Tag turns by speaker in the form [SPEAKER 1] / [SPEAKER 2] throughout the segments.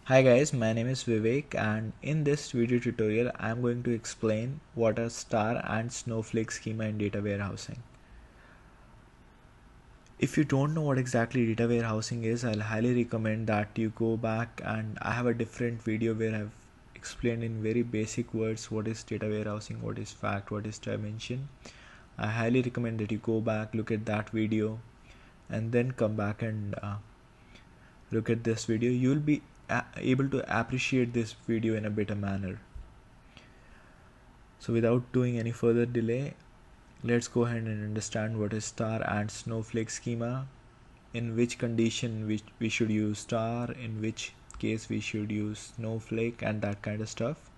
[SPEAKER 1] Hi guys, my name is Vivek and in this video tutorial I am going to explain what are star and snowflake schema in data warehousing. If you don't know what exactly data warehousing is, I'll highly recommend that you go back, and I have a different video where I've explained in very basic words what is data warehousing, what is fact, what is dimension. I highly recommend that you go back, look at that video and then come back and look at this video. You'll be able to appreciate this video in a better manner. So without doing any further delay, let's go ahead and understand what is star and snowflake schema, in which condition we should use star, in which case we should use snowflake, and that kind of stuff.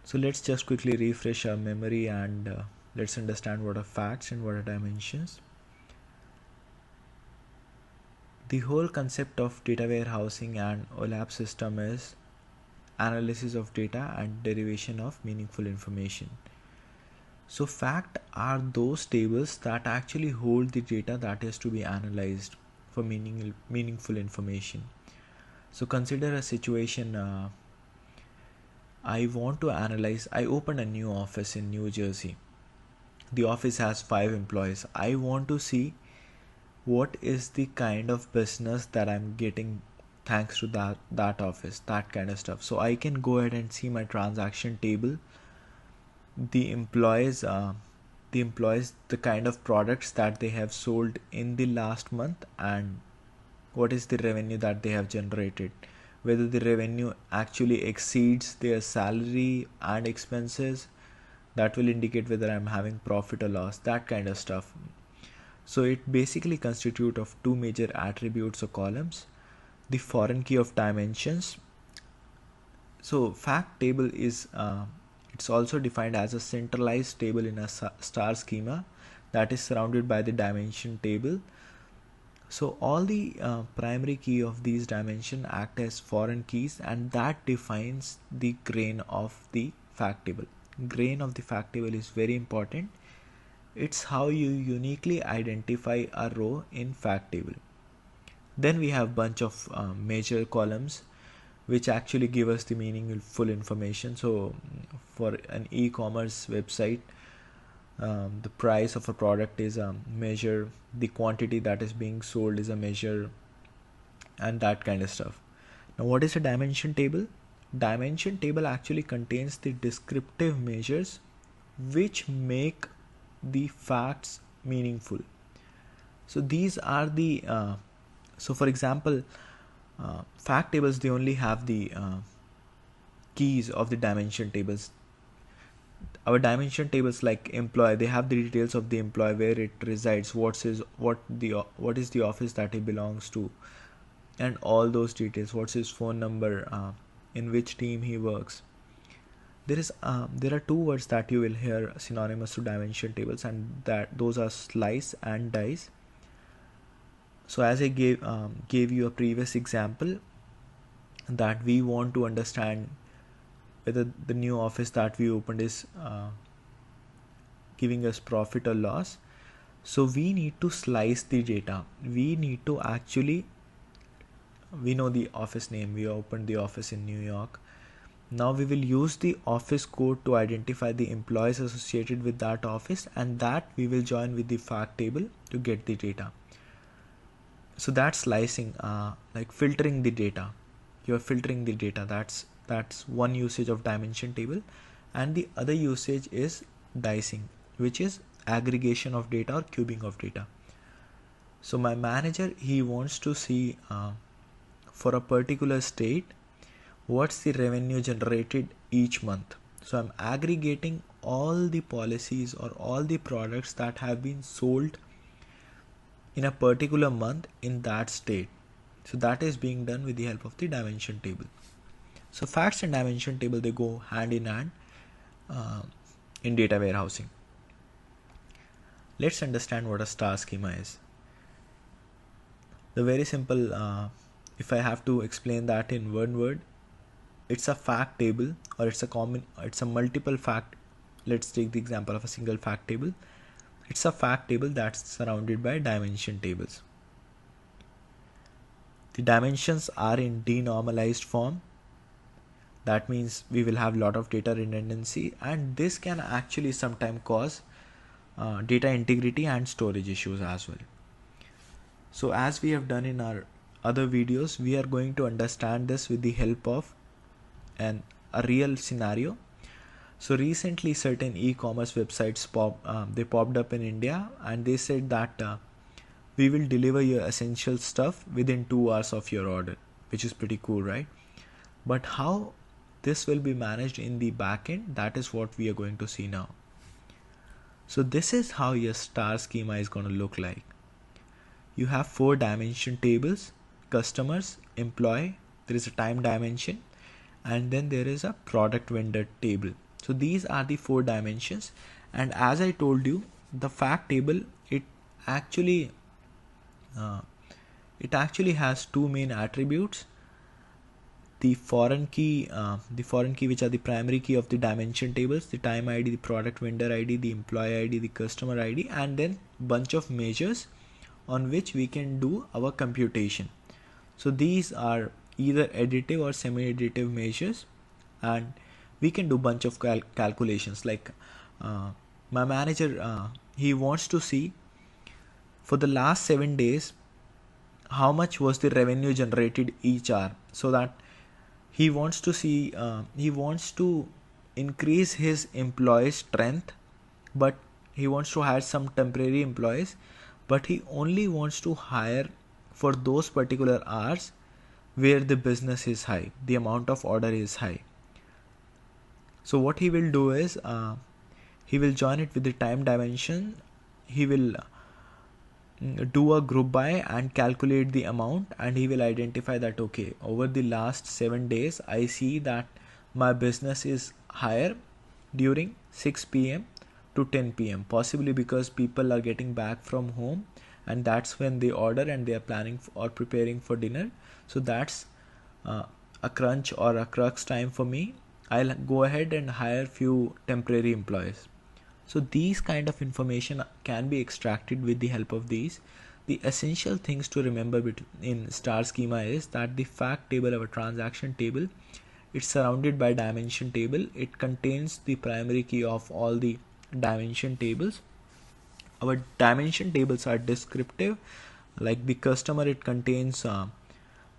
[SPEAKER 1] So let's just quickly refresh our memory and let's understand what are facts and what are dimensions. The whole concept of data warehousing and OLAP system is analysis of data and derivation of meaningful information. So fact are those tables that actually hold the data that is to be analyzed for meaningful information. So consider a situation, I want to analyze, I opened a new office in New Jersey. The office has 5 employees. I want to see what is the kind of business that I'm getting thanks to that office, that kind of stuff. So I can go ahead and see my transaction table, the employees, the kind of products that they have sold in the last month, and what is the revenue that they have generated, whether the revenue actually exceeds their salary and expenses. That will indicate whether I'm having profit or loss, that kind of stuff. So it basically constitutes of two major attributes or columns: the foreign key of dimensions. So fact table is it's also defined as a centralized table in a star schema that is surrounded by the dimension table. So all the primary key of these dimension act as foreign keys, and that defines the grain of the fact table. Grain of the fact table is very important. It's how you uniquely identify a row in fact table. Then we have bunch of major columns which actually give us the meaningful information. So for an e-commerce website, the price of a product is a measure, the quantity that is being sold is a measure, and that kind of stuff. Now what is a dimension table? Dimension table actually contains the descriptive measures which make the facts meaningful. So these are the so for example, fact tables, they only have the keys of the dimension tables. Our dimension tables, like employee, they have the details of the employee, where it resides, what is the office that he belongs to, and all those details, what's his phone number, in which team he works. There are two words that you will hear synonymous to dimension tables, and that those are slice and dice. So as I gave you a previous example, that we want to understand whether the new office that we opened is giving us profit or loss. So we need to slice the data. We need to actually, we know the office name, we opened the office in New York. Now we will use the office code to identify the employees associated with that office, and that we will join with the fact table to get the data. So that's slicing, like filtering the data. You're filtering the data. That's one usage of dimension table. And the other usage is dicing, which is aggregation of data or cubing of data. So my manager, he wants to see for a particular state, what's the revenue generated each month. So I'm aggregating all the policies or all the products that have been sold in a particular month in that state. So that is being done with the help of the dimension table. So facts and dimension table, they go hand in hand in data warehousing. Let's understand what a star schema is. The very simple, if I have to explain that in one word, it's a fact table, or it's a multiple fact. Let's take the example of a single fact table. It's a fact table that's surrounded by dimension tables. The dimensions are in denormalized form. That means we will have a lot of data redundancy, and this can actually sometimes cause data integrity and storage issues as well. So as we have done in our other videos, we are going to understand this with the help of a real scenario. So recently certain e-commerce websites popped up in India, and they said that we will deliver your essential stuff within 2 hours of your order, which is pretty cool, right? But how this will be managed in the backend, that is what we are going to see now. So this is how your star schema is going to look like. You have 4 dimension tables: customers, employee, there is a time dimension, and then there is a product vendor table. So these are the 4 dimensions, and as I told you, the fact table, it actually has 2 main attributes: the foreign key which are the primary key of the dimension tables, the time ID, the product vendor ID, the employee ID, the customer ID, and then bunch of measures on which we can do our computation. So these are either additive or semi-additive measures, and we can do bunch of calculations. Like my manager, he wants to see for the last 7 days how much was the revenue generated each hour, so that he wants to see he wants to increase his employee strength, but he wants to hire some temporary employees, but he only wants to hire for those particular hours where the business is high, the amount of order is high. So what he will do is he will join it with the time dimension. He will do a group by and calculate the amount, and he will identify that okay, over the last 7 days I see that my business is higher during 6 p.m. to 10 p.m. possibly because people are getting back from home, and that's when they order and they are planning or preparing for dinner. So that's a crunch or a crux time for me. I'll go ahead and hire few temporary employees. So these kind of information can be extracted with the help of these. The essential things to remember in star schema is that the fact table or transaction table, it's surrounded by dimension table. It contains the primary key of all the dimension tables. Our dimension tables are descriptive. Like the customer, it contains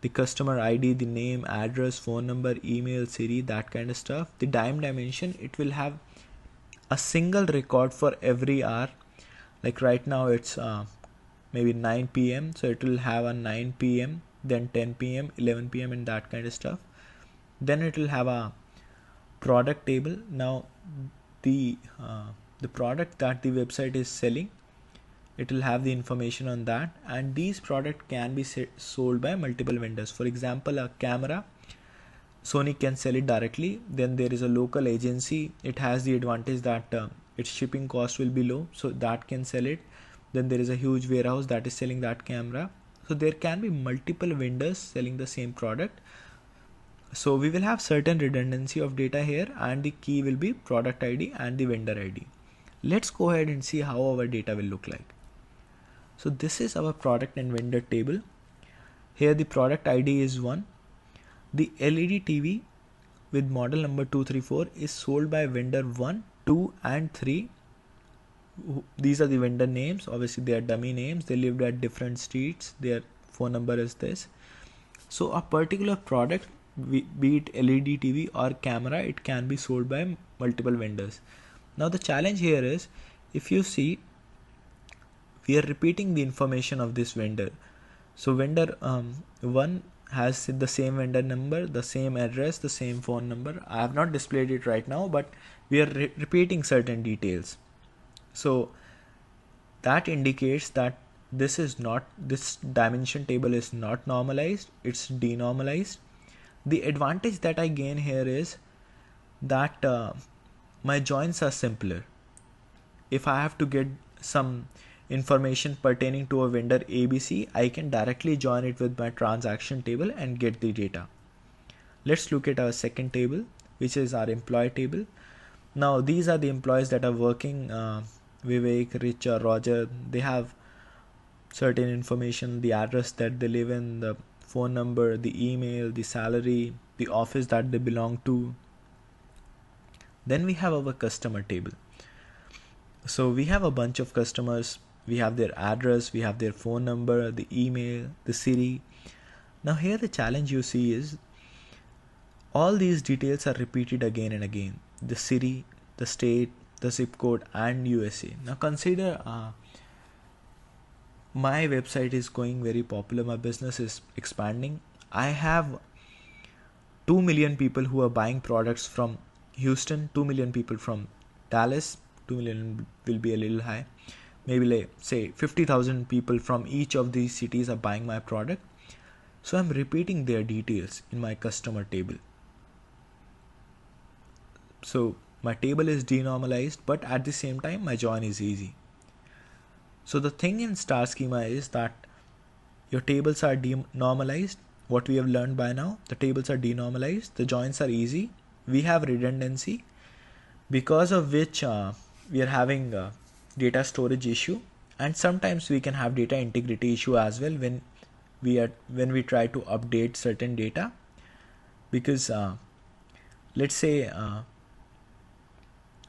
[SPEAKER 1] the customer ID, the name, address, phone number, email, Siri, that kind of stuff. The time dimension, it will have a single record for every hour. Like right now it's maybe 9 p.m. so it will have a 9 p.m, then 10 p.m, 11 p.m, and that kind of stuff. Then it will have a product table. Now the product that the website is selling, it will have the information on that, and these products can be sold by multiple vendors. For example, a camera, Sony can sell it directly. Then there is a local agency, it has the advantage that its shipping cost will be low, so that can sell it. Then there is a huge warehouse that is selling that camera. So there can be multiple vendors selling the same product. So we will have certain redundancy of data here, and the key will be product ID and the vendor ID. Let's go ahead and see how our data will look like. So this is our product and vendor table. Here the product ID is 1. The LED TV with model number 234 is sold by vendor 1, 2 and 3. These are the vendor names. Obviously they are dummy names. They lived at different streets. Their phone number is this. So a particular product, be it LED TV or camera, it can be sold by multiple vendors. Now the challenge here is, if you see, we are repeating the information of this vendor. So vendor 1 has the same vendor number, the same address, the same phone number. I have not displayed it right now, but we are repeating certain details. So that indicates that this dimension table is not normalized, it's denormalized. The advantage that I gain here is that my joins are simpler. If I have to get some information pertaining to a vendor ABC, I can directly join it with my transaction table and get the data. Let's look at our second table, which is our employee table. Now these are the employees that are working. Vivek, Richa, Roger, they have certain information, the address that they live in, the phone number, the email, the salary, the office that they belong to. Then we have our customer table. So we have a bunch of customers. We have their address, we have their phone number, the email, the city. Now here the challenge you see is all these details are repeated again and again. The city, the state, the zip code, and USA. Now consider my website is going very popular. My business is expanding. I have 2 million people who are buying products from Houston, 2 million people from Dallas. 2 million will be a little high. Maybe like say 50,000 people from each of these cities are buying my product. So I'm repeating their details in my customer table. So my table is denormalized, but at the same time my join is easy. So the thing in star schema is that your tables are denormalized. What we have learned by now, the tables are denormalized, the joins are easy, we have redundancy, because of which we are having a data storage issue, and sometimes we can have data integrity issue as well when we try to update certain data, because let's say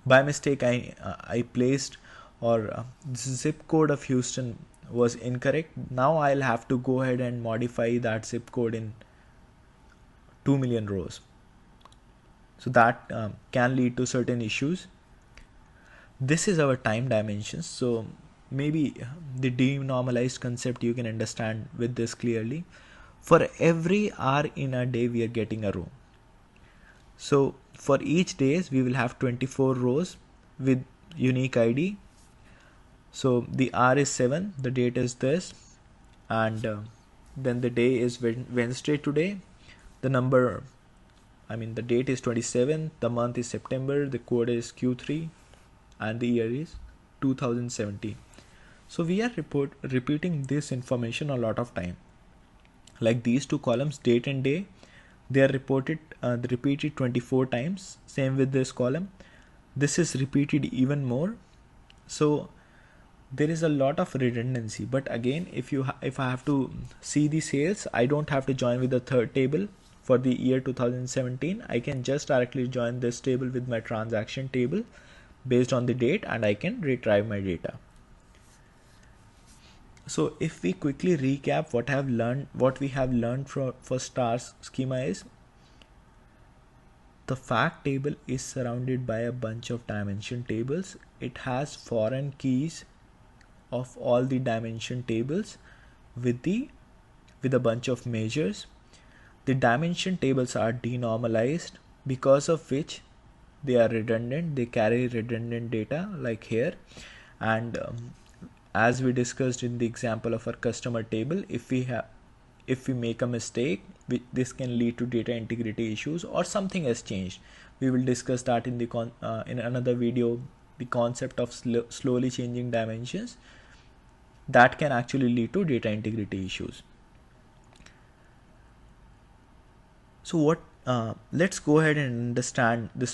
[SPEAKER 1] by mistake I placed or the zip code of Houston was incorrect. Now I'll have to go ahead and modify that zip code in 2 million rows. So that can lead to certain issues. This is our time dimensions. So maybe the denormalized concept you can understand with this clearly. For every hour in a day we are getting a row. So for each days we will have 24 rows with unique ID. So the hour is 7, the date is this, and then the day is Wednesday today. The date is 27, the month is September, the code is Q3, and the year is 2017. So we are repeating this information a lot of time. Like these two columns, date and day, they are repeated 24 times. Same with this column. This is repeated even more. So there is a lot of redundancy. But again, if I have to see the sales, I don't have to join with the third table for the year 2017. I can just directly join this table with my transaction table based on the date, and I can retrieve my data. So if we quickly recap what we have learned for star schema is, the fact table is surrounded by a bunch of dimension tables. It has foreign keys of all the dimension tables with a bunch of measures. The dimension tables are denormalized, because of which they are redundant. They carry redundant data like here, and as we discussed in the example of our customer table, if we make a mistake, this can lead to data integrity issues, or something has changed. We will discuss that in in another video, the concept of slowly changing dimensions that can actually lead to data integrity issues. So let's go ahead and understand this